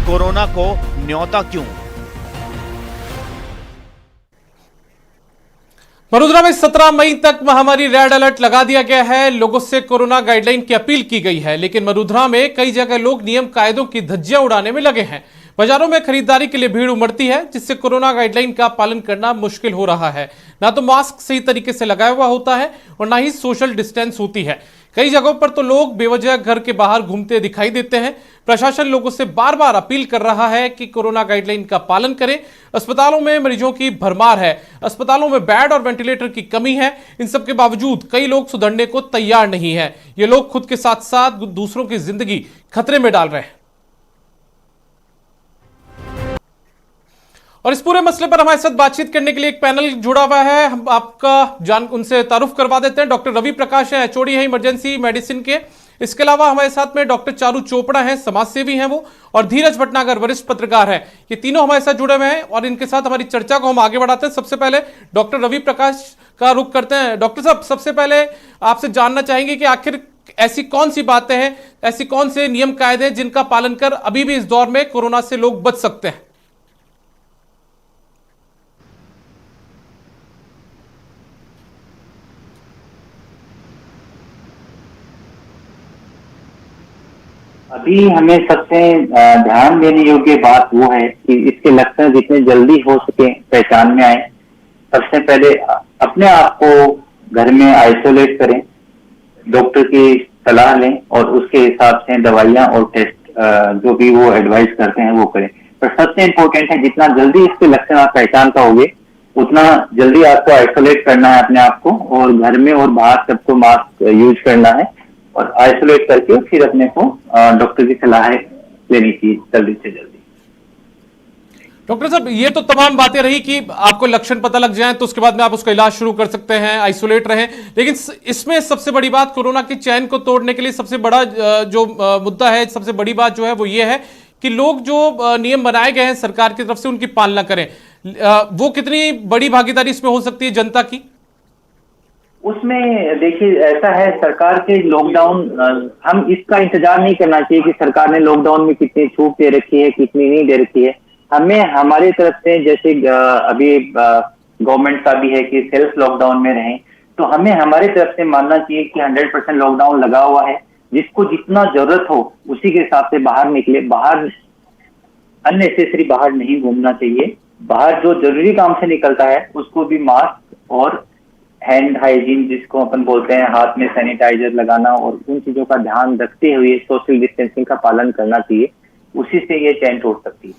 Corona को न्योता क्यों? वडोदरा में 17 मई तक महामारी रेड अलर्ट लगा दिया गया है। लोगों से कोरोना गाइडलाइन की अपील की गई है, लेकिन वडोदरा में कई जगह लोग नियम कायदों की धज्जियां उड़ाने में लगे हैं। बाजारों में खरीदारी के लिए भीड़ उमड़ती है, जिससे कोरोना गाइडलाइन का पालन करना मुश्किल हो रहा है। ना तो मास्क सही तरीके से लगाया हुआ होता है और ना ही सोशल डिस्टेंस होती है। कई जगहों पर तो लोग बेवजह घर के बाहर घूमते दिखाई देते हैं। प्रशासन लोगों से बार बार अपील कर रहा है कि कोरोना गाइडलाइन का पालन करें। अस्पतालों में मरीजों की भरमार है, अस्पतालों में बेड और वेंटिलेटर की कमी है। इन सब के बावजूद कई लोग सुधरने को तैयार नहीं है। ये लोग खुद के साथ साथ दूसरों की जिंदगी खतरे में डाल रहे हैं। और इस पूरे मसले पर हमारे साथ बातचीत करने के लिए एक पैनल जुड़ा हुआ है। हम उनसे तारुफ करवा देते हैं। डॉक्टर रवि प्रकाश है, एचओडी है इमरजेंसी मेडिसिन के। इसके अलावा हमारे साथ में डॉक्टर चारू चोपड़ा हैं, समाजसेवी हैं वो, और धीरज भटनागर वरिष्ठ पत्रकार हैं। ये तीनों हमारे साथ जुड़े हुए हैं और इनके साथ हमारी चर्चा को हम आगे बढ़ाते हैं। सबसे पहले डॉक्टर रवि प्रकाश का रुख करते हैं। डॉक्टर साहब, सबसे पहले आपसे जानना चाहेंगे कि आखिर ऐसी कौन सी बातें हैं, ऐसी कौन से नियम कायदे हैं जिनका पालन कर अभी भी इस दौर में कोरोना से लोग बच सकते हैं? अभी हमें सबसे ध्यान देने योग्य बात वो है कि इसके लक्षण जितने जल्दी हो सके पहचान में आए। सबसे पहले अपने आप को घर में आइसोलेट करें, डॉक्टर की सलाह लें और उसके हिसाब से दवाइयां और टेस्ट जो भी वो एडवाइस करते हैं वो करें। पर सबसे इम्पोर्टेंट है, जितना जल्दी इसके लक्षण आप पहचान पाओगे उतना जल्दी आपको आइसोलेट करना है अपने आप को, और घर में और बाहर सबको मास्क यूज करना है और आइसोलेट करके फिर अपने को डॉक्टर की सलाह लेनी चाहिए जल्दी से जल्दी। डॉक्टर साहब, ये तो तमाम बातें रही कि आपको लक्षण पता लग जाए तो उसके बाद में आप उसका इलाज शुरू कर सकते हैं, आइसोलेट रहें। लेकिन इसमें सबसे बड़ी बात, कोरोना की चैन को तोड़ने के लिए सबसे बड़ा जो मुद्दा है, सबसे बड़ी बात जो है वो ये है कि लोग जो नियम बनाए गए हैं सरकार की तरफ से उनकी पालना करें। वो कितनी बड़ी भागीदारी इसमें हो सकती है जनता की? उसमें देखिए, ऐसा है, सरकार के लॉकडाउन, हम इसका इंतजार नहीं करना चाहिए कि सरकार ने लॉकडाउन में कितनी छूट दे रखी है, कितनी नहीं दे रखी है। हमें हमारी तरफ से, जैसे अभी गवर्नमेंट का भी है कि सेल्फ लॉकडाउन में रहें, तो हमें हमारी तरफ से मानना चाहिए कि 100% लॉकडाउन लगा हुआ है। जिसको जितना जरूरत हो उसी के हिसाब से बाहर निकले, बाहर अननेसेसरी बाहर नहीं घूमना चाहिए। बाहर जो जरूरी काम से निकलता है उसको भी मास्क और हैंड हाइजीन, जिसको अपन बोलते हैं, हाथ में सैनिटाइजर लगाना और उन चीजों का ध्यान रखते हुए सोशल डिस्टेंसिंग का पालन करना चाहिए। उसी से ये चैन तोड़ सकती है।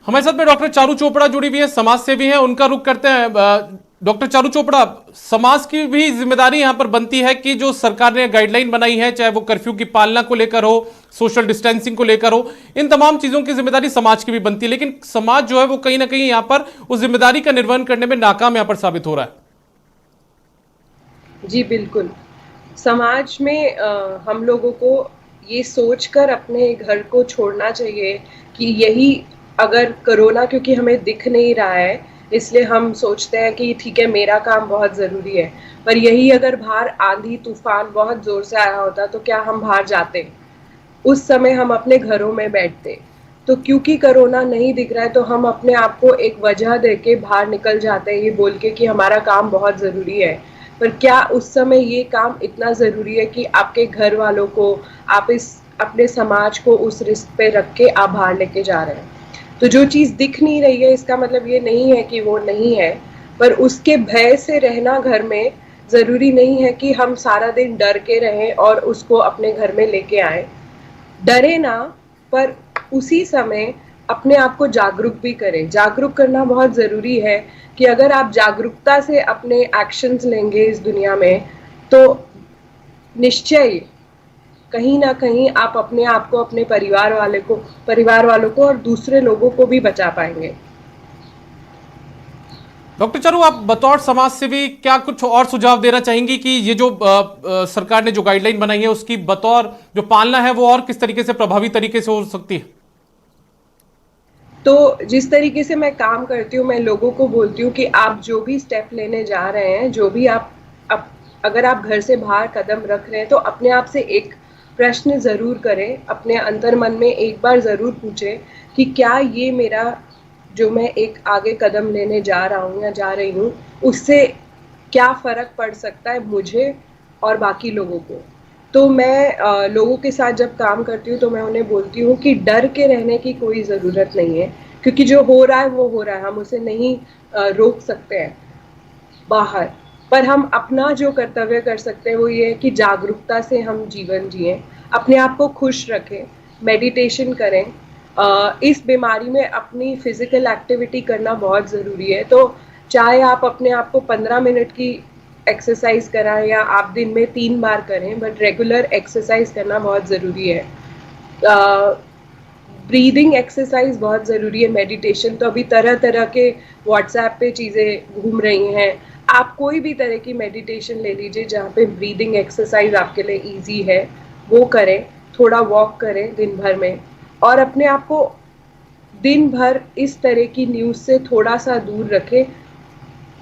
हमारे साथ में डॉक्टर चारू चोपड़ा जुड़ी हुई है, समाज सेवी हैं, उनका रुख करते हैं। डॉक्टर चारू चोपड़ा, समाज की भी जिम्मेदारी यहां पर बनती है कि जो सरकार ने गाइडलाइन बनाई है, चाहे वो कर्फ्यू की पालना को लेकर हो, सोशल डिस्टेंसिंग को लेकर हो, इन तमाम चीजों की जिम्मेदारी समाज की भी बनती है। लेकिन समाज जो है वो कहीं ना कहीं यहां पर उस जिम्मेदारी का निर्वहन करने में नाकाम यहां पर साबित हो रहा है। जी बिल्कुल, समाज में हम लोगों को ये सोचकर अपने घर को छोड़ना चाहिए कि यही, अगर कोरोना क्योंकि हमें दिख नहीं रहा है इसलिए हम सोचते हैं कि ठीक है मेरा काम बहुत ज़रूरी है, पर यही अगर बाहर आंधी तूफान बहुत ज़ोर से आया होता तो क्या हम बाहर जाते? उस समय हम अपने घरों में बैठते। तो क्योंकि कोरोना नहीं दिख रहा है तो हम अपने आप को एक वजह देके बाहर निकल जाते हैं, ये बोल के कि हमारा काम बहुत ज़रूरी है। पर क्या उस समय ये काम इतना ज़रूरी है कि आपके घर वालों को, आप इस अपने समाज को उस रिस्क पे रख के आप बाहर लेके जा रहे हैं? तो जो चीज़ दिख नहीं रही है इसका मतलब ये नहीं है कि वो नहीं है, पर उसके भय से रहना घर में ज़रूरी नहीं है कि हम सारा दिन डर के रहें और उसको अपने घर में लेके आए। डरे ना, पर उसी समय अपने आप को जागरूक भी करें। जागरूक करना बहुत ज़रूरी है कि अगर आप जागरूकता से अपने एक्शंस लेंगे इस दुनिया में तो निश्चय कहीं ना कहीं आप अपने आप को, अपने परिवार वालों को और दूसरे लोगों को भी बचा पाएंगे। डॉक्टर चारू, आप बतौर समाज सेवी क्या कुछ और सुझाव देना चाहेंगी कि ये जो सरकार ने जो गाइडलाइन बनाई है उसकी बतौर जो पालना है वो और किस तरीके से प्रभावी तरीके से हो सकती है? तो जिस तरीके से मैं काम करती हूँ, मैं लोगों को बोलती हूँ कि आप जो भी स्टेप लेने जा रहे हैं, जो भी आप अगर आप घर से बाहर कदम रख रहे हैं तो अपने आप से एक प्रश्न ज़रूर करें, अपने अंतर्मन में एक बार ज़रूर पूछें कि क्या ये मेरा जो मैं एक आगे कदम लेने जा रहा हूँ या जा रही हूँ, उससे क्या फ़र्क पड़ सकता है मुझे और बाकी लोगों को। तो मैं लोगों के साथ जब काम करती हूँ तो मैं उन्हें बोलती हूँ कि डर के रहने की कोई ज़रूरत नहीं है, क्योंकि जो हो रहा है वो हो रहा है, हम उसे नहीं रोक सकते हैं बाहर। पर हम अपना जो कर्तव्य कर सकते हैं वो ये है कि जागरूकता से हम जीवन जिएं, अपने आप को खुश रखें, मेडिटेशन करें। इस बीमारी में अपनी फिजिकल एक्टिविटी करना बहुत ज़रूरी है। तो चाहे आप अपने आप को 15 मिनट की एक्सरसाइज कराएं या आप दिन में 3 बार करें, बट रेगुलर एक्सरसाइज करना बहुत ज़रूरी है। ब्रीदिंग एक्सरसाइज बहुत ज़रूरी है, मेडिटेशन तो अभी तरह तरह के व्हाट्सएप पे चीज़ें घूम रही हैं। आप कोई भी तरह की मेडिटेशन ले लीजिए जहाँ पे ब्रीदिंग एक्सरसाइज आपके लिए इजी है, वो करें। थोड़ा वॉक करें दिन भर में, और अपने आप को दिन भर इस तरह की न्यूज़ से थोड़ा सा दूर रखें,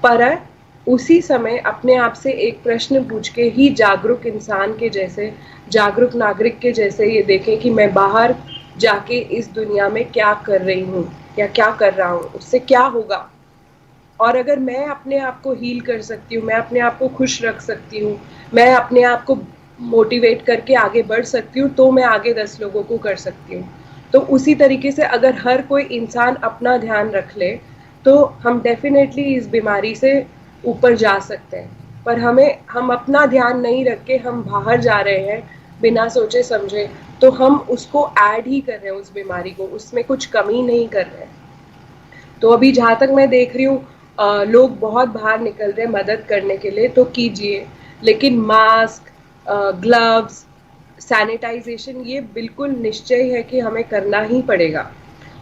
पर उसी समय अपने आप से एक प्रश्न पूछ के ही जागरूक इंसान के जैसे, जागरूक नागरिक के जैसे ये देखें कि मैं बाहर जाके इस दुनिया में क्या कर रही हूँ या क्या कर रहा हूँ, उससे क्या होगा। और अगर मैं अपने आप को हील कर सकती हूँ, मैं अपने आप को खुश रख सकती हूँ, मैं अपने आप को मोटिवेट करके आगे बढ़ सकती हूँ, तो मैं आगे 10 लोगों को कर सकती हूँ। तो उसी तरीके से अगर हर कोई इंसान अपना ध्यान रख ले तो हम डेफिनेटली इस बीमारी से ऊपर जा सकते हैं। पर हम अपना ध्यान नहीं रख के हम बाहर जा रहे हैं बिना सोचे समझे, तो हम उसको ऐड ही कर रहे हैं, उस बीमारी को, उसमें कुछ कमी नहीं कर रहे हैं। तो अभी जहाँ तक मैं देख रही हूँ लोग बहुत बाहर निकल रहे हैं मदद करने के लिए, तो कीजिए, लेकिन मास्क, ग्लव्स, सैनिटाइजेशन ये बिल्कुल निश्चय है कि हमें करना ही पड़ेगा।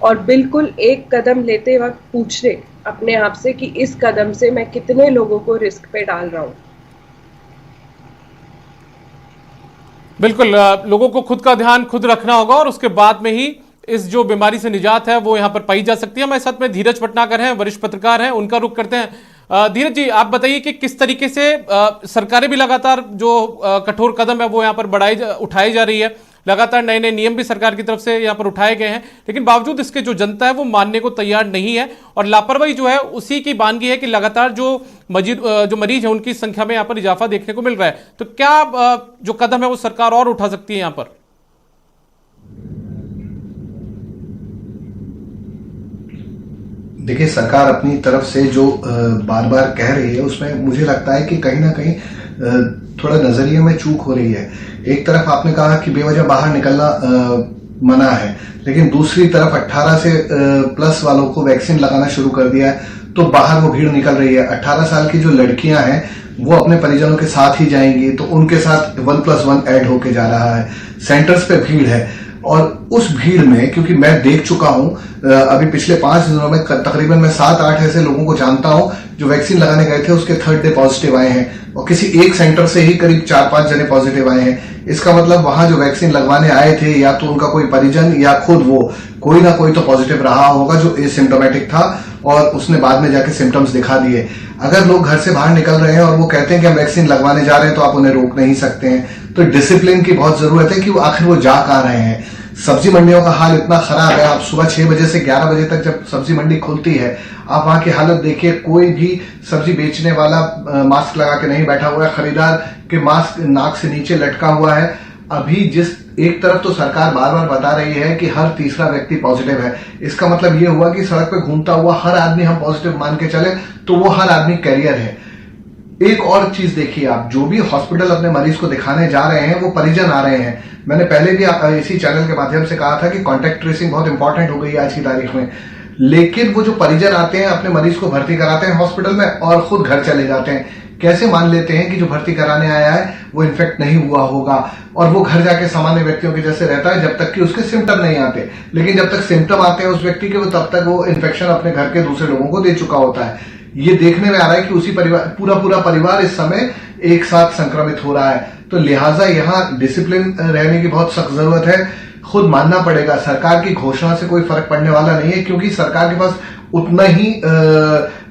और बिल्कुल एक कदम लेते वक्त पूछे अपने आप से कि इस कदम से मैं कितने लोगों को रिस्क पे डाल रहा हूँ। बिल्कुल, लोगों को खुद का ध्यान खुद रखना होगा और उसके बाद में ही इस जो बीमारी से निजात है वो यहाँ पर पाई जा सकती है। हमारे साथ में धीरज पटनाकर हैं, वरिष्ठ पत्रकार हैं, उनका रुख करते हैं। धीरज जी, आप बताइए कि किस तरीके से सरकारें भी लगातार जो कठोर कदम है वो यहाँ पर उठाई जा रही है, लगातार नए नए नियम भी सरकार की तरफ से यहाँ पर उठाए गए हैं, लेकिन बावजूद इसके जो जनता है वो मानने को तैयार नहीं है और लापरवाही जो है उसी की बानगी है कि लगातार जो मरीज है उनकी संख्या में यहाँ पर इजाफा देखने को मिल रहा है। तो क्या जो कदम है वो सरकार और उठा सकती है यहाँ पर? देखिए, सरकार अपनी तरफ से जो बार बार कह रही है उसमें मुझे लगता है कि कहीं ना कहीं थोड़ा नजरिए में चूक हो रही है। एक तरफ आपने कहा कि बेवजह बाहर निकलना मना है, लेकिन दूसरी तरफ 18 से प्लस वालों को वैक्सीन लगाना शुरू कर दिया है, तो बाहर वो भीड़ निकल रही है। 18 साल की जो लड़कियां हैं वो अपने परिजनों के साथ ही जाएंगी, तो उनके साथ 1+1 ऐड होके जा रहा है। सेंटर्स पे भीड़ है और उस भीड़ में, क्योंकि मैं देख चुका हूं अभी पिछले 5 दिनों में तकरीबन मैं 7-8 ऐसे लोगों को जानता हूं जो वैक्सीन लगाने गए थे, उसके 3rd डे पॉजिटिव आए हैं और किसी एक सेंटर से ही करीब 4-5 जने पॉजिटिव आए हैं। इसका मतलब वहां जो वैक्सीन लगवाने आए थे या तो उनका कोई परिजन या खुद वो कोई ना कोई तो पॉजिटिव रहा होगा जो एसिम्प्टोमेटिक था और उसने बाद में जाके सिम्टम्स दिखा दिए। अगर लोग घर से बाहर निकल रहे हैं और वो कहते हैं कि हम वैक्सीन लगवाने जा रहे हैं, तो आप उन्हें रोक नहीं सकते हैं। तो डिसिप्लिन की बहुत जरूरत है कि वो आखिर वो जा कहां रहे हैं। सब्जी मंडियों का हाल इतना खराब है, आप सुबह 6 बजे से 11 बजे तक जब सब्जी मंडी खुलती है, आप वहां की हालत देखिए। कोई भी सब्जी बेचने वाला मास्क लगा के नहीं बैठा हुआ है, खरीदार के मास्क नाक से नीचे लटका हुआ है। अभी जिस एक तरफ तो सरकार बार बार बता रही है कि हर तीसरा व्यक्ति पॉजिटिव है, इसका मतलब यह हुआ कि सड़क पे घूमता हुआ हर आदमी हम पॉजिटिव मान के चले तो वो हर आदमी कैरियर है। एक और चीज देखिए, आप जो भी हॉस्पिटल अपने मरीज को दिखाने जा रहे हैं वो परिजन आ रहे हैं। मैंने पहले भी इसी चैनल के माध्यम से कहा था कि कॉन्टैक्ट ट्रेसिंग बहुत इंपॉर्टेंट हो गई है आज की तारीख में, लेकिन वो जो परिजन आते हैं अपने मरीज को भर्ती कराते हैं हॉस्पिटल में और खुद घर चले जाते हैं। कैसे मान लेते हैं कि जो भर्ती कराने आया है वो इन्फेक्ट नहीं हुआ होगा और वो घर जाके सामान्य व्यक्तियों के जैसे रहता है जब तक कि उसके सिम्टम नहीं आते। लेकिन जब तक सिम्टम आते हैं उस व्यक्ति के, वो तब तक वो इन्फेक्शन अपने घर के दूसरे लोगों को दे चुका होता है। ये देखने में आ रहा है कि उसी परिवार पूरा परिवार इस समय एक साथ संक्रमित हो रहा है। तो लिहाजा यहाँ डिसिप्लिन रहने की बहुत सख्त जरूरत है। खुद मानना पड़ेगा, सरकार की घोषणा से कोई फर्क पड़ने वाला नहीं है, क्योंकि सरकार के पास उतना ही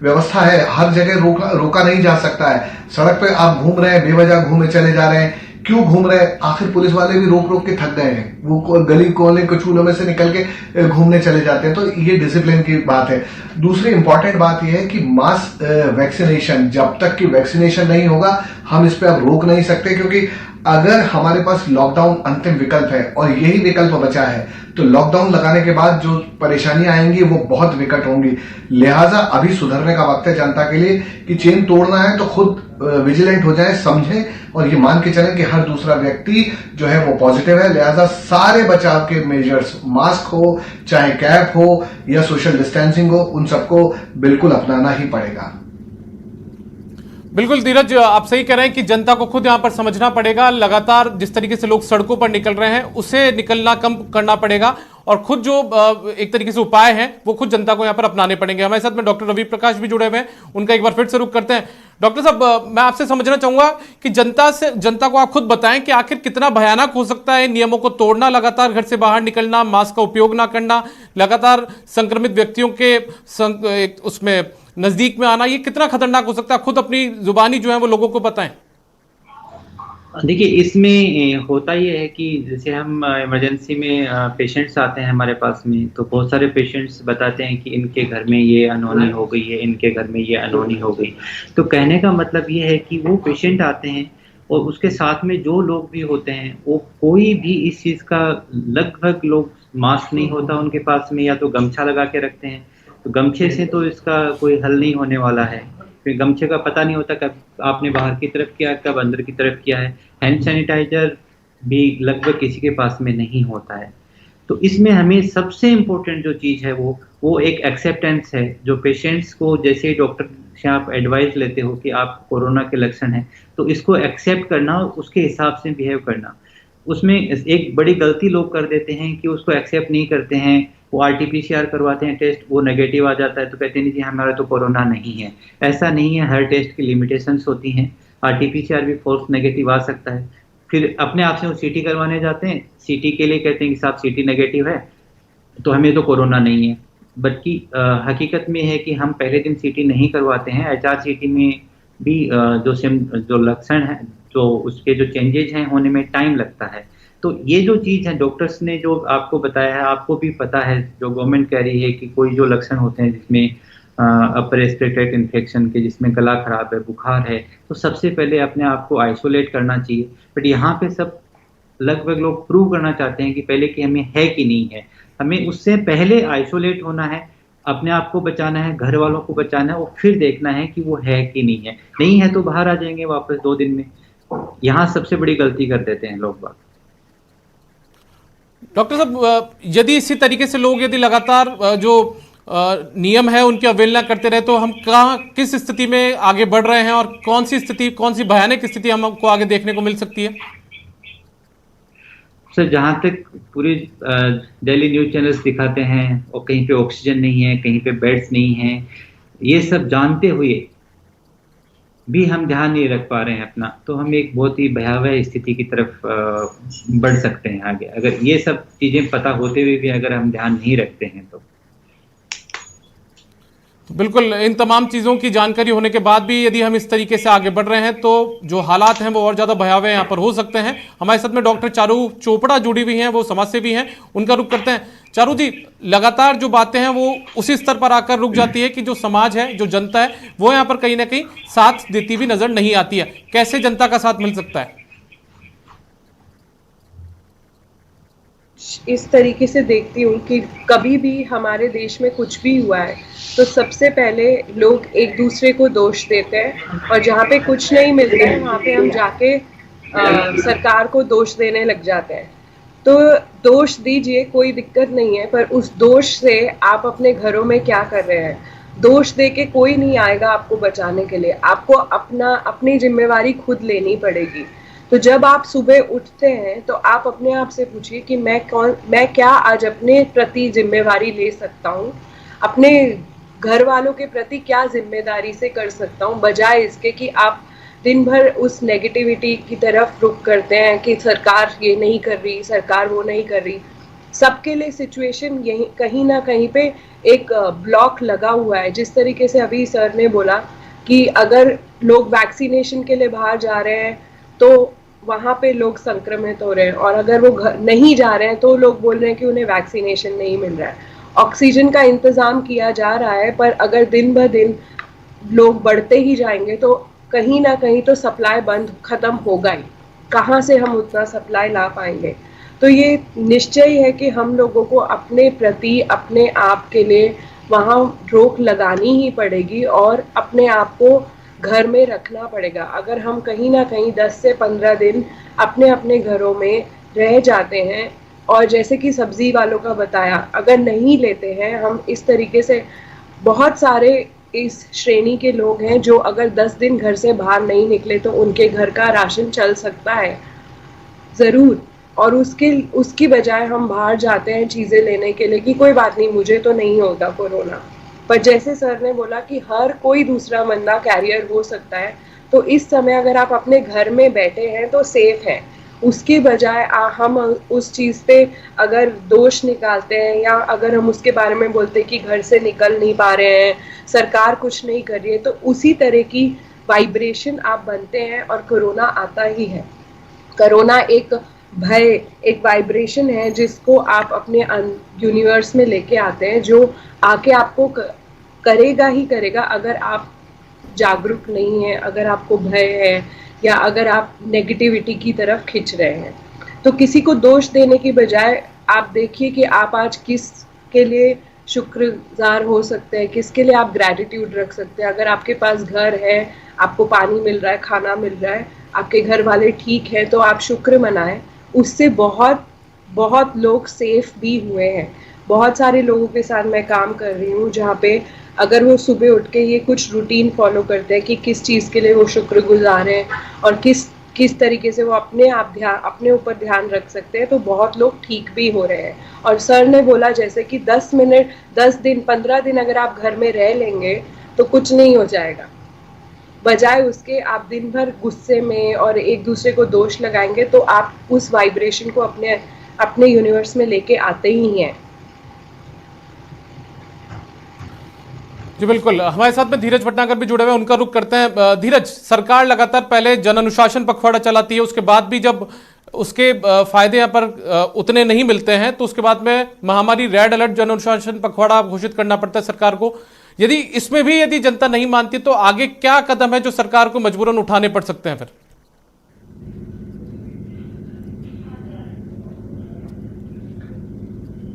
व्यवस्था है, हर जगह रोका नहीं जा सकता है। सड़क पे आप घूम रहे हैं, बेवजह घूमे चले जा रहे हैं, क्यों घूम रहे हैं? आखिर पुलिस वाले भी रोक रोक के थक गए हैं, वो गली कोने कचूलों में से निकल के घूमने चले जाते हैं। तो ये डिसिप्लिन की बात है। दूसरी इंपॉर्टेंट बात यह है कि मास वैक्सीनेशन, जब तक कि वैक्सीनेशन नहीं होगा हम इस पे अब रोक नहीं सकते, क्योंकि अगर हमारे पास लॉकडाउन अंतिम विकल्प है और यही विकल्प बचा है तो लॉकडाउन लगाने के बाद जो परेशानियां आएंगी वो बहुत विकट होंगी। लिहाजा अभी सुधरने का वक्त है जनता के लिए कि चेन तोड़ना है तो खुद विजिलेंट हो जाए, समझें और ये मान के चलें कि हर दूसरा व्यक्ति जो है वो पॉजिटिव है। लिहाजा सारे बचाव के मेजर्स, मास्क हो चाहे कैप हो या सोशल डिस्टेंसिंग हो, उन सबको बिल्कुल अपनाना ही पड़ेगा। बिल्कुल धीरज, आप सही कह रहे हैं कि जनता को खुद यहां पर समझना पड़ेगा। लगातार जिस तरीके से लोग सड़कों पर निकल रहे हैं उसे निकलना कम करना पड़ेगा और खुद जो एक तरीके से उपाय हैं वो खुद जनता को यहां पर अपनाने पड़ेंगे। हमारे साथ में डॉक्टर रवि प्रकाश भी जुड़े हुए हैं, उनका एक बार फिर से रुख करते हैं। डॉक्टर साहब, मैं आपसे समझना चाहूंगा कि जनता को आप खुद बताएं कि आखिर कितना भयानक हो सकता है नियमों को तोड़ना, लगातार घर से बाहर निकलना, मास्क का उपयोग ना करना, लगातार संक्रमित व्यक्तियों के उसमें नजदीक में आना, ये कितना खतरनाक हो सकता है? खुद अपनी जुबानी जो है वो लोगों को बताएं। देखिए, इसमें होता ये है कि जैसे हम इमरजेंसी में पेशेंट्स आते हैं हमारे पास में, तो बहुत सारे पेशेंट्स बताते हैं कि इनके घर में ये अनहोनी हो गई है, इनके घर में ये अनहोनी हो गई। तो कहने का मतलब ये है कि वो पेशेंट आते हैं और उसके साथ में जो लोग भी होते हैं वो कोई भी इस चीज़ का, लगभग लोग मास्क नहीं होता उनके पास में, या तो गमछा लगा के रखते हैं। तो गमछे से तो इसका कोई हल नहीं होने वाला है, क्योंकि गमछे का पता नहीं होता कब आपने बाहर की तरफ किया, कब अंदर की तरफ किया है। हैंड सैनिटाइजर भी लगभग किसी के पास में नहीं होता है। तो इसमें हमें सबसे इम्पोर्टेंट जो चीज़ है वो एक एक्सेप्टेंस है, जो पेशेंट्स को, जैसे डॉक्टर से आप एडवाइस लेते हो कि आप कोरोना के लक्षण हैं, तो इसको एक्सेप्ट करना और उसके हिसाब से बिहेव करना। उसमें एक बड़ी गलती लोग कर देते हैं कि उसको एक्सेप्ट नहीं करते हैं, वो RT-PCR करवाते हैं टेस्ट, वो नेगेटिव आ जाता है तो कहते हैं नहीं जी हमारा तो कोरोना नहीं है। ऐसा नहीं है, हर टेस्ट की लिमिटेशंस होती हैं। RT-PCR भी फॉल्स नेगेटिव आ सकता है। फिर अपने आप से वो CT करवाने जाते हैं, CT के लिए कहते हैं कि साहब CT नेगेटिव है तो हमें तो कोरोना नहीं है, बल्कि हकीकत में है कि हम पहले दिन CT नहीं करवाते हैं। HRCT में भी जो लक्षण है, जो उसके जो चेंजेज हैं होने में टाइम लगता है। तो ये जो चीज़ है डॉक्टर्स ने जो आपको बताया है, आपको भी पता है, जो गवर्नमेंट कह रही है कि कोई जो लक्षण होते हैं जिसमें अपर रेस्पिरेटरी इन्फेक्शन के, जिसमें गला खराब है, बुखार है, तो सबसे पहले अपने आप को आइसोलेट करना चाहिए। बट यहाँ पे सब लगभग लोग प्रूव करना चाहते हैं कि पहले कि हमें है कि नहीं है। हमें उससे पहले आइसोलेट होना है, अपने आप को बचाना है, घर वालों को बचाना है, और फिर देखना है कि वो है कि नहीं है। नहीं है तो बाहर आ जाएंगे वापस 2 दिन में। यहाँ सबसे बड़ी गलती कर देते हैं लोग बात। डॉक्टर साहब, यदि इसी तरीके से लोग यदि लगातार जो नियम है उनकी अवहेलना करते रहे तो हम किस स्थिति में आगे बढ़ रहे हैं और कौन सी भयानक स्थिति हमको आगे देखने को मिल सकती है? सर, जहाँ तक पूरी डेली न्यूज चैनल्स दिखाते हैं और कहीं पे ऑक्सीजन नहीं है, कहीं पे बेड्स नहीं है, ये सब जानते हुए भी हम ध्यान नहीं रख पा रहे हैं अपना, तो हम एक बहुत ही भयावह स्थिति की तरफ बढ़ सकते हैं आगे। अगर ये सब चीजें पता होते हुए भी अगर हम ध्यान नहीं रखते हैं तो बिल्कुल, इन तमाम चीज़ों की जानकारी होने के बाद भी यदि हम इस तरीके से आगे बढ़ रहे हैं तो जो हालात हैं वो और ज़्यादा भयावह यहाँ पर हो सकते हैं। हमारे साथ में डॉक्टर चारू चोपड़ा जुड़ी हुई हैं, वो समाजसेवी हैं, उनका रुख करते हैं। चारू जी, लगातार जो बातें हैं वो उसी स्तर पर आकर रुक जाती है कि जो समाज है, जो जनता है, वो यहाँ पर कहीं ना कहीं साथ देती हुई नजर नहीं आती है। कैसे जनता का साथ मिल सकता है? इस तरीके से देखती हूँ कि कभी भी हमारे देश में कुछ भी हुआ है तो सबसे पहले लोग एक दूसरे को दोष देते हैं, और जहाँ पे कुछ नहीं मिलता है वहाँ पे हम जाके सरकार को दोष देने लग जाते हैं। तो दोष दीजिए, कोई दिक्कत नहीं है, पर उस दोष से आप अपने घरों में क्या कर रहे हैं? दोष दे के कोई नहीं आएगा आपको बचाने के लिए। आपको अपनी जिम्मेवारी खुद लेनी पड़ेगी। तो जब आप सुबह उठते हैं तो आप अपने आप से पूछिए कि मैं क्या आज अपने प्रति जिम्मेवारी ले सकता हूँ, अपने घर वालों के प्रति क्या जिम्मेदारी से कर सकता हूँ, बजाय इसके कि आप दिन भर उस नेगेटिविटी की तरफ रुख करते हैं कि सरकार ये नहीं कर रही, सरकार वो नहीं कर रही। सबके लिए सिचुएशन यही कहीं ना कहीं पे एक ब्लॉक लगा हुआ है। जिस तरीके से अभी सर ने बोला कि अगर लोग वैक्सीनेशन के लिए बाहर जा रहे हैं तो वहाँ पे लोग संक्रमित हो रहे हैं, और अगर वो घर नहीं जा रहे हैं तो लोग बोल रहे हैं कि उन्हें वैक्सीनेशन नहीं मिल रहा है। ऑक्सीजन का इंतजाम किया जा रहा है, पर अगर दिन ब दिन लोग बढ़ते ही जाएंगे तो कहीं ना कहीं तो सप्लाई बंद खत्म होगा ही। कहाँ से हम उतना सप्लाई ला पाएंगे? तो ये निश्चय है कि हम लोगों को अपने प्रति, अपने आप के लिए वहाँ रोक लगानी ही पड़ेगी और अपने आप को घर में रखना पड़ेगा। अगर हम कहीं ना कहीं 10 से 15 दिन अपने अपने घरों में रह जाते हैं, और जैसे कि सब्जी वालों का बताया, अगर नहीं लेते हैं हम, इस तरीके से बहुत सारे इस श्रेणी के लोग हैं जो अगर 10 दिन घर से बाहर नहीं निकले तो उनके घर का राशन चल सकता है ज़रूर, और उसकी बजाय हम बाहर जाते हैं चीज़ें लेने के लिए कि कोई बात नहीं, मुझे तो नहीं होगा कोरोना। पर जैसे सर ने बोला कि हर कोई दूसरा बंदा कैरियर हो सकता है, तो इस समय अगर आप अपने घर में बैठे हैं तो सेफ है। उसके बजाय हम उस चीज़ पे अगर दोष निकालते हैं, या अगर हम उसके बारे में बोलते हैं कि घर से निकल नहीं पा रहे हैं, सरकार कुछ नहीं कर रही है, तो उसी तरह की वाइब्रेशन आप बनते हैं और कोरोना आता ही है। कोरोना एक भय, एक वाइब्रेशन है जिसको आप अपने यूनिवर्स में लेके आते हैं, जो आके आपको करेगा ही करेगा अगर आप जागरूक नहीं हैं, अगर आपको भय है, या अगर आप नेगेटिविटी की तरफ खिंच रहे हैं। तो किसी को दोष देने की बजाय आप देखिए कि आप आज किसके लिए शुक्रगुजार हो सकते हैं, किसके लिए आप ग्रैटिट्यूड रख सकते हैं। अगर आपके पास घर है, आपको पानी मिल रहा है, खाना मिल रहा है, आपके घर वाले ठीक है, तो आप शुक्र मनाएं। उससे बहुत बहुत लोग सेफ भी हुए हैं। बहुत सारे लोगों के साथ मैं काम कर रही हूँ जहाँ पे अगर वो सुबह उठ के ये कुछ रूटीन फॉलो करते हैं कि किस चीज़ के लिए वो शुक्रगुजार हैं और किस तरीके से वो अपने ऊपर ध्यान रख सकते हैं, तो बहुत लोग ठीक भी हो रहे हैं। और सर ने बोला जैसे कि 10 मिनट, 10 दिन, 15 दिन अगर आप घर में रह लेंगे तो कुछ नहीं हो जाएगा। बजाय उसके आप दिन भर गुस्से में और एक दूसरे को दोष लगाएंगे तो आप उस वाइब्रेशन को अपने यूनिवर्स में लेके आते ही हैं। जी बिल्कुल, हमारे साथ में धीरज भटनागर भी जुड़े हुए हैं, उनका रुख करते हैं। धीरज, सरकार लगातार पहले जन अनुशासन पखवाड़ा चलाती है, उसके बाद भी जब उसके फायदे यहाँ पर उतने नहीं मिलते हैं तो उसके बाद में महामारी रेड अलर्ट जन अनुशासन पखवाड़ा घोषित करना पड़ता है सरकार को। यदि इसमें भी यदि जनता नहीं मानती तो आगे क्या कदम है जो सरकार को मजबूरन उठाने पड़ सकते हैं फिर?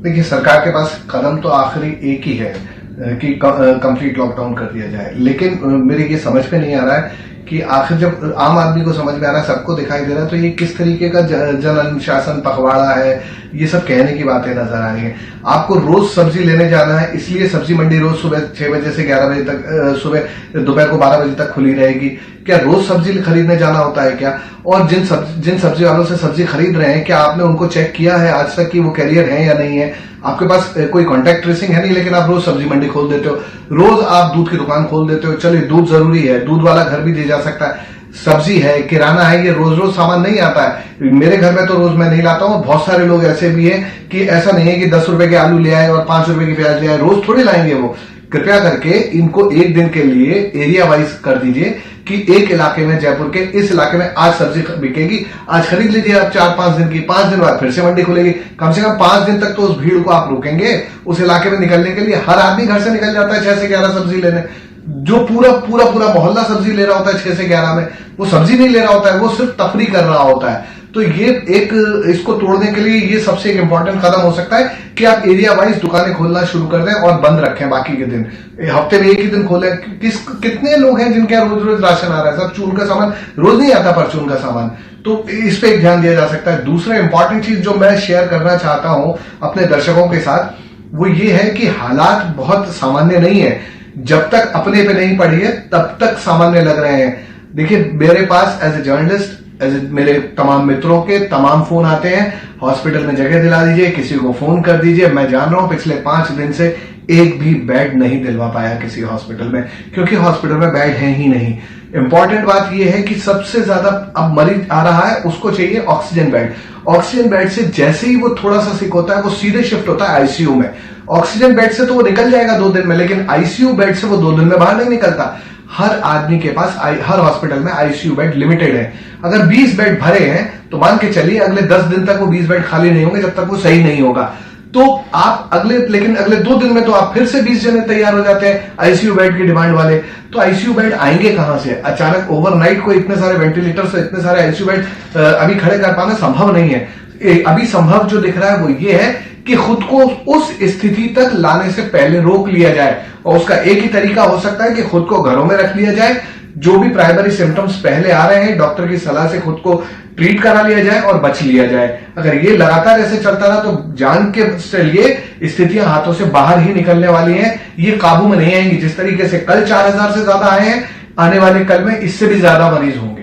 देखिए, सरकार के पास कदम तो आखिरी एक ही है कि कंप्लीट लॉकडाउन कर दिया जाए, लेकिन मेरे ये समझ में नहीं आ रहा है कि आखिर जब आम आदमी को समझ में आ रहा है, सबको दिखाई दे रहा है, तो ये किस तरीके का जन अनुशासन पखवाड़ा है, ये सब कहने की बातें नजर आ रही हैं। आपको रोज सब्जी लेने जाना है, इसलिए सब्जी मंडी रोज सुबह 6 बजे से 11 बजे तक, सुबह दोपहर को 12 बजे तक खुली रहेगी। क्या रोज सब्जी खरीदने जाना होता है क्या? और जिन सब्जी वालों से सब्जी खरीद रहे हैं, क्या आपने उनको चेक किया है आज तक कि वो कैरियर है या नहीं है? आपके पास कोई कॉन्टैक्ट ट्रेसिंग है नहीं, लेकिन आप रोज सब्जी मंडी खोल देते हो, रोज आप दूध की दुकान खोल देते हो। चलिए, दूध जरूरी है, दूध वाला घर भी दे जा सकता है, सब्जी है, किराना है, ये रोज रोज सामान नहीं आता है। मेरे घर में तो रोज मैं नहीं लाता हूँ। बहुत सारे लोग ऐसे भी हैं कि ऐसा नहीं है कि 10 रुपए के आलू ले आए और 5 रुपए की प्याज ले आए, रोज थोड़ी लाएंगे वो। कृपया करके इनको एक दिन के लिए एरिया वाइज कर दीजिए कि एक इलाके में, जयपुर के इस इलाके में आज सब्जी बिकेगी, आज खरीद लीजिए आप 4-5 दिन की, 5 दिन बाद फिर से मंडी खुलेगी। कम से कम 5 दिन तक तो उस भीड़ को आप रोकेंगे उस इलाके में निकलने के लिए। हर आदमी घर से निकल जाता है 6 से 11 सब्जी लेने। जो पूरा मोहल्ला सब्जी ले रहा होता है 6 से 11 में, वो सब्जी नहीं ले रहा होता है, वो सिर्फ तफरी कर रहा होता है। तो ये इसको तोड़ने के लिए ये सबसे एक इंपॉर्टेंट कदम हो सकता है कि आप एरिया वाइज दुकानें खोलना शुरू कर दें और बंद रखें बाकी के दिन। हफ्ते में एक ही दिन खोलें। कितने लोग हैं जिनके रोज रोज राशन आ रहा है? सब चून का सामान रोज नहीं आता, परचून का सामान। तो इस पे एक ध्यान दिया जा सकता है। दूसरा इंपॉर्टेंट चीज जो मैं शेयर करना चाहता हूं अपने दर्शकों के साथ, वो ये है कि हालात बहुत सामान्य नहीं है। जब तक अपने पे नहीं पड़ी है तब तक सामान्य लग रहे हैं। देखिए, मेरे पास एज ए जर्नलिस्ट, मेरे तमाम मित्रों के तमाम फोन आते हैं, हॉस्पिटल में जगह दिला दीजिए, किसी को फोन कर दीजिए। मैं जान रहा हूं पिछले 5 दिन से एक भी बेड नहीं दिलवा पाया किसी हॉस्पिटल में, क्योंकि हॉस्पिटल में बेड है ही नहीं। इंपॉर्टेंट बात यह है कि सबसे ज्यादा अब मरीज आ रहा है, उसको चाहिए ऑक्सीजन बेड। ऑक्सीजन बेड से जैसे ही वो थोड़ा सा सिक होता है, वो सीधे शिफ्ट होता है आईसीयू में। ऑक्सीजन बेड से तो वो निकल जाएगा 2 दिन में, लेकिन आईसीयू बेड से वो 2 दिन में बाहर नहीं निकलता। हर आदमी के पास हर हॉस्पिटल में आईसीयू बेड लिमिटेड है। अगर 20 बेड भरे हैं तो मान के चलिए अगले 10 दिन तक वो 20 बेड खाली नहीं होंगे जब तक वो सही नहीं होगा। तो आप अगले 2 दिन में तो आप फिर से 20 जने तैयार हो जाते हैं आईसीयू बेड की डिमांड वाले। तो आईसीयू बेड आएंगे कहां से? अचानक ओवरनाइट को इतने सारे वेंटिलेटर से इतने सारे आईसीयू बेड अभी खड़े कर पाना संभव नहीं है। अभी संभव जो दिख रहा है वो ये है कि खुद को उस स्थिति तक लाने से पहले रोक लिया जाए, और उसका एक ही तरीका हो सकता है कि खुद को घरों में रख लिया जाए। जो भी प्राइमरी सिम्टम्स पहले आ रहे हैं डॉक्टर की सलाह से खुद को ट्रीट करा लिया जाए और बच लिया जाए। अगर ये लगातार ऐसे चलता रहा तो जान के चलिए स्थितियां हाथों से बाहर ही निकलने वाली हैं, ये काबू में नहीं आएंगी। जिस तरीके से कल 4000 से ज्यादा आए हैं, आने वाले कल में इससे भी ज्यादा मरीज होंगे।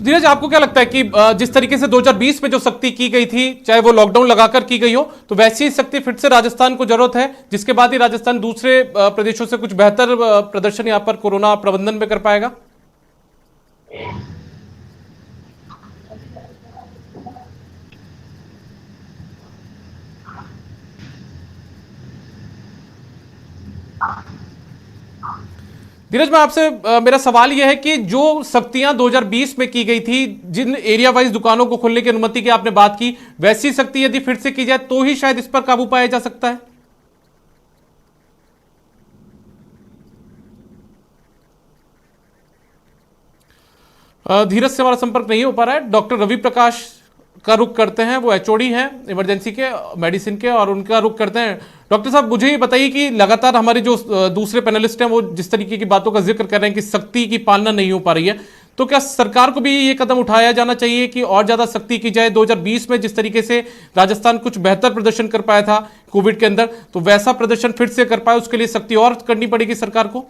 धीरज, आपको क्या लगता है कि जिस तरीके से 2020 में जो सख्ती की गई थी, चाहे वो लॉकडाउन लगाकर की गई हो, तो वैसी ही सख्ती फिर से राजस्थान को जरूरत है, जिसके बाद ही राजस्थान दूसरे प्रदेशों से कुछ बेहतर प्रदर्शन यहां पर कोरोना प्रबंधन में कर पाएगा? धीरज, मैं आपसे मेरा सवाल यह है कि जो सख्तियां 2020 में की गई थी, जिन एरिया वाइज दुकानों को खोलने की अनुमति की आपने बात की, वैसी सख्ती यदि फिर से की जाए तो ही शायद इस पर काबू पाया जा सकता है। धीरज से हमारा संपर्क नहीं हो पा रहा है। डॉक्टर रवि प्रकाश का रुख करते हैं, वो एचओडी हैं इमरजेंसी के मेडिसिन के, और उनका रुख करते हैं। डॉक्टर साहब, मुझे ये बताइए कि लगातार हमारे जो दूसरे पैनलिस्ट हैं वो जिस तरीके की बातों का जिक्र कर रहे हैं कि सख्ती की पालना नहीं हो पा रही है, तो क्या सरकार को भी ये कदम उठाया जाना चाहिए कि और ज्यादा सख्ती की जाए? 2020 में जिस तरीके से राजस्थान कुछ बेहतर प्रदर्शन कर पाया था कोविड के अंदर, तो वैसा प्रदर्शन फिर से कर पाए उसके लिए सख्ती और करनी पड़ेगी सरकार को?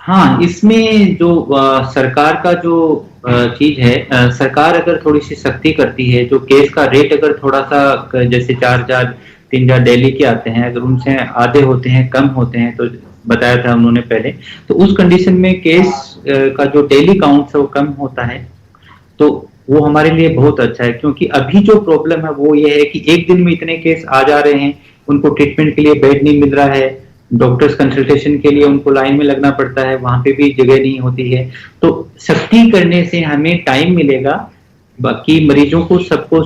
हाँ, इसमें जो सरकार का जो चीज है, सरकार अगर थोड़ी सी सख्ती करती है, जो केस का रेट अगर थोड़ा सा जैसे 4000 3000 डेली के आते हैं, अगर उनसे आधे होते हैं, कम होते हैं, तो बताया था उन्होंने पहले, तो उस कंडीशन में केस का जो डेली काउंट है वो कम होता है, तो वो हमारे लिए बहुत अच्छा है। क्योंकि अभी जो प्रॉब्लम है वो ये है कि एक दिन में इतने केस आ जा रहे हैं, उनको ट्रीटमेंट के लिए बेड नहीं मिल रहा है, डॉक्टर्स कंसल्टेशन के लिए उनको लाइन में लगना पड़ता है, वहां पे भी जगह नहीं होती है। तो सख्ती करने से हमें टाइम मिलेगा बाकी मरीजों को सबको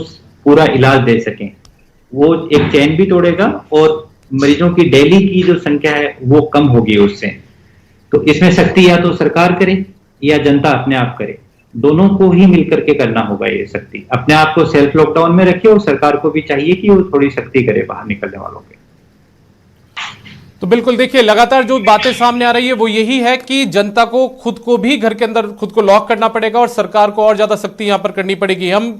पूरा इलाज दे सकें, वो एक चैन भी तोड़ेगा और मरीजों की डेली की जो संख्या है वो कम होगी उससे। तो इसमें सख्ती या तो सरकार करे या जनता अपने आप करे, दोनों को ही मिलकर के करना होगा। ये सख्ती अपने आप को सेल्फ लॉकडाउन में रखे और सरकार को भी चाहिए कि वो थोड़ी सख्ती करे बाहर निकलने वालों के। तो बिल्कुल देखिए, लगातार जो बातें सामने आ रही है वो यही है कि जनता को खुद को भी घर के अंदर खुद को लॉक करना पड़ेगा और सरकार को और ज्यादा सख्ती यहां पर करनी पड़ेगी। हम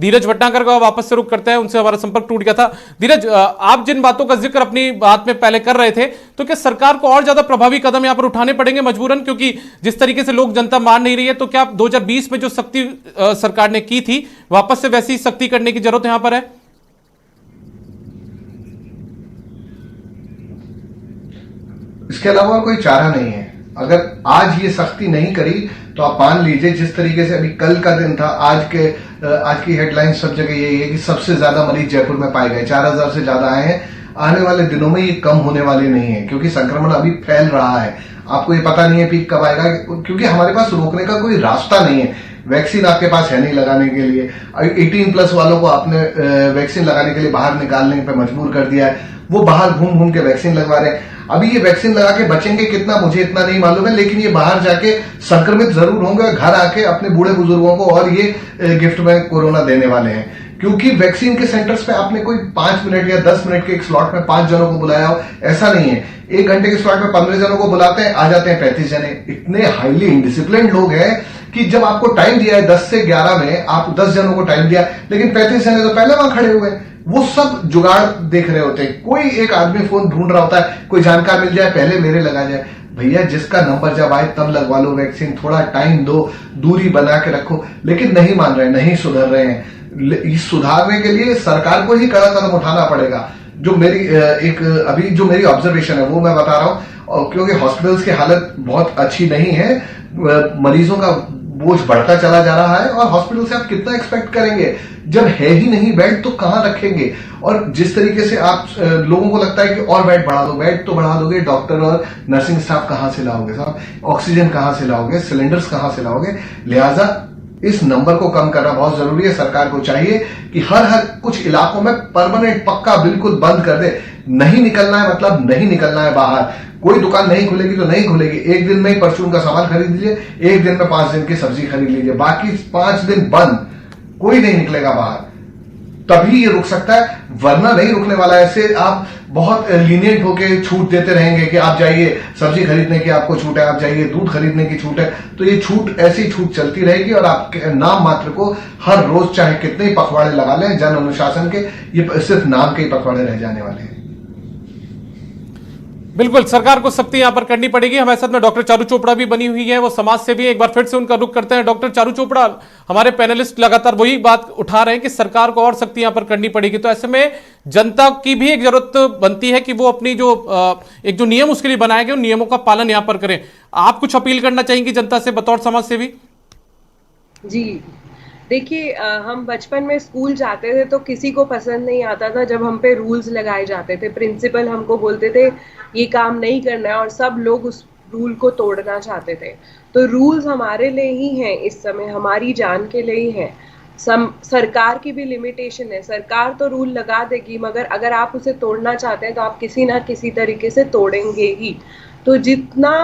धीरज भटनागर का वापस से रुख करते हैं, उनसे हमारा संपर्क टूट गया था। धीरज, आप जिन बातों का जिक्र अपनी बात में पहले कर रहे थे, तो क्या सरकार को और ज्यादा प्रभावी कदम यहां पर उठाने पड़ेंगे मजबूरन? क्योंकि जिस तरीके से लोग जनता मान नहीं रही है, तो क्या 2020 में जो सख्ती सरकार ने की थी वापस से वैसी सख्ती करने की जरूरत यहां पर है? इसके अलावा कोई चारा नहीं है। अगर आज ये सख्ती नहीं करी तो आप मान लीजिए जिस तरीके से अभी कल का दिन था, आज की हेडलाइन सब जगह यही है कि सबसे ज्यादा मरीज जयपुर में पाए गए, 4000 से ज्यादा आए हैं। आने वाले दिनों में ये कम होने वाले नहीं है क्योंकि संक्रमण अभी फैल रहा है। आपको ये पता नहीं है पीक कब आएगा, क्योंकि हमारे पास रोकने का कोई रास्ता नहीं है। वैक्सीन आपके पास है नहीं लगाने के लिए। 18+ वालों को आपने वैक्सीन लगाने के लिए बाहर निकालने पे मजबूर कर दिया है, वो बाहर घूम घूम के वैक्सीन लगवा रहे हैं। अभी ये वैक्सीन लगा के बचेंगे कितना मुझे इतना नहीं मालूम है, लेकिन ये बाहर जाके संक्रमित जरूर होंगे और घर आके अपने बूढ़े बुजुर्गों को और ये गिफ्ट में कोरोना देने वाले हैं। क्योंकि वैक्सीन के सेंटर्स पे आपने कोई 5 मिनट या 10 मिनट के एक स्लॉट में 5 जनों को बुलाया हो, ऐसा नहीं है। 1 घंटे के स्लॉट में 15 जनों को बुलाते हैं, आ जाते हैं 35 जने। इतने हाईली इनडिसिप्लिन लोग हैं कि जब आपको टाइम दिया है 10 से 11 में, आप 10 जनों को टाइम दिया, लेकिन 35 जने तो पहले वहां खड़े हुए, वो सब जुगाड़ देख रहे होते हैं। कोई एक आदमी फोन ढूंढ रहा होता है, कोई जानकार मिल जाए पहले मेरे लगा जाए। भैया जिसका नंबर जब आए तब लगवा लो वैक्सीन, थोड़ा टाइम दो, दूरी बना के रखो। लेकिन नहीं मान रहे, नहीं सुधर रहे हैं। इस सुधारने के लिए सरकार को ही कड़ा कदम उठाना पड़ेगा। जो मेरी ऑब्जर्वेशन है वो मैं बता रहा हूं, क्योंकि हॉस्पिटल्स की हालत बहुत अच्छी नहीं है, मरीजों का बोझ बढ़ता चला जा रहा है और हॉस्पिटल से आप कितना एक्सपेक्ट करेंगे? जब है ही नहीं बेड तो कहां रखेंगे? और जिस तरीके से आप लोगों को लगता है कि और बेड बढ़ा दो, बेड तो बढ़ा दोगे, डॉक्टर और नर्सिंग स्टाफ कहां से लाओगे साहब? ऑक्सीजन कहां से लाओगे? सिलेंडर्स कहां से लाओगे? लिहाजा इस नंबर को कम करना बहुत जरूरी है। सरकार को चाहिए कि हर कुछ इलाकों में परमानेंट पक्का बिल्कुल बंद कर दे। नहीं निकलना है मतलब नहीं निकलना है बाहर। कोई दुकान नहीं खुलेगी तो नहीं खुलेगी। एक दिन में ही परचून का सामान खरीद लीजिए, एक दिन में 5 दिन की सब्जी खरीद लीजिए, बाकी 5 दिन बंद, कोई नहीं निकलेगा बाहर। तभी ये रुक सकता है, वरना नहीं रुकने वाला। ऐसे आप बहुत लीनियंट होके छूट देते रहेंगे कि आप जाइए सब्जी खरीदने की आपको छूट है, आप जाइए दूध खरीदने की छूट है, तो ये छूट ऐसी छूट चलती रहेगी और आपके नाम मात्र को हर रोज चाहे कितने ही पखवाड़े लगा लें जन अनुशासन के, ये सिर्फ नाम के ही पखवाड़े रह जाने वाले हैं। बिल्कुल, सरकार को सख्ती यहां पर करनी पड़ेगी। हमारे साथ में डॉक्टर चारू चोपड़ा भी बनी हुई है, वो समाज से भी। एक बार फिर से उनका रुख करते हैं। डॉक्टर चारू चोपड़ा, हमारे पैनलिस्ट लगातार वही बात उठा रहे हैं कि सरकार को और सख्ती यहां पर करनी पड़ेगी, तो ऐसे में जनता की भी एक जरूरत बनती है कि वो अपनी जो एक जो नियम उसके लिए बनाए गए उन नियमों का पालन यहां पर करें। आप कुछ अपील करना चाहेंगी जनता से बतौर समाज सेवी? जी देखिए, हम बचपन में स्कूल जाते थे तो किसी को पसंद नहीं आता था जब हम पे रूल्स लगाए जाते थे। प्रिंसिपल हमको बोलते थे ये काम नहीं करना है और सब लोग उस रूल को तोड़ना चाहते थे। तो रूल्स हमारे लिए ही हैं, इस समय हमारी जान के लिए ही हैं। सरकार की भी लिमिटेशन है। सरकार तो रूल लगा देगी, मगर अगर आप उसे तोड़ना चाहते हैं तो आप किसी ना किसी तरीके से तोड़ेंगे ही। तो जितना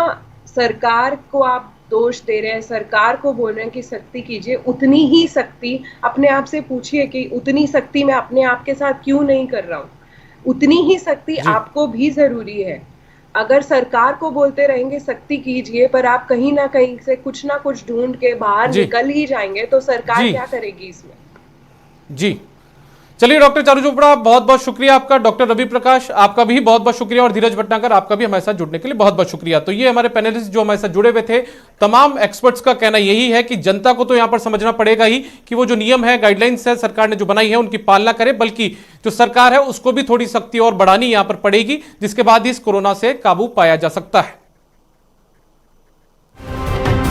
सरकार को आप दोष दे रहे हैं, सरकार को बोल रहे हैं कि सख्ती कीजिए, उतनी ही सख्ती अपने आप से पूछिए कि उतनी सख्ती मैं अपने आप के साथ क्यों नहीं कर रहा हूँ। उतनी ही सख्ती आपको भी जरूरी है। अगर सरकार को बोलते रहेंगे सख्ती कीजिए, पर आप कहीं ना कहीं से कुछ ना कुछ ढूंढ के बाहर निकल ही जाएंगे, तो सरकार क्या करेगी इसमें? जी चलिए, डॉक्टर चारू चोपड़ा बहुत बहुत शुक्रिया आपका। डॉक्टर रवि प्रकाश आपका भी बहुत बहुत शुक्रिया, और धीरज भटनागर आपका भी हमारे साथ जुड़ने के लिए बहुत बहुत शुक्रिया। तो ये हमारे पैनलिस्ट जो हमारे साथ जुड़े हुए थे, तमाम एक्सपर्ट्स का कहना यही है कि जनता को तो यहां पर समझना पड़ेगा ही कि वो जो नियम है, गाइडलाइंस है सरकार ने जो बनाई है, उनकी पालना करे, बल्कि जो सरकार है उसको भी थोड़ी सख्ती और बढ़ानी यहां पर पड़ेगी, जिसके बाद इस कोरोना से काबू पाया जा सकता है।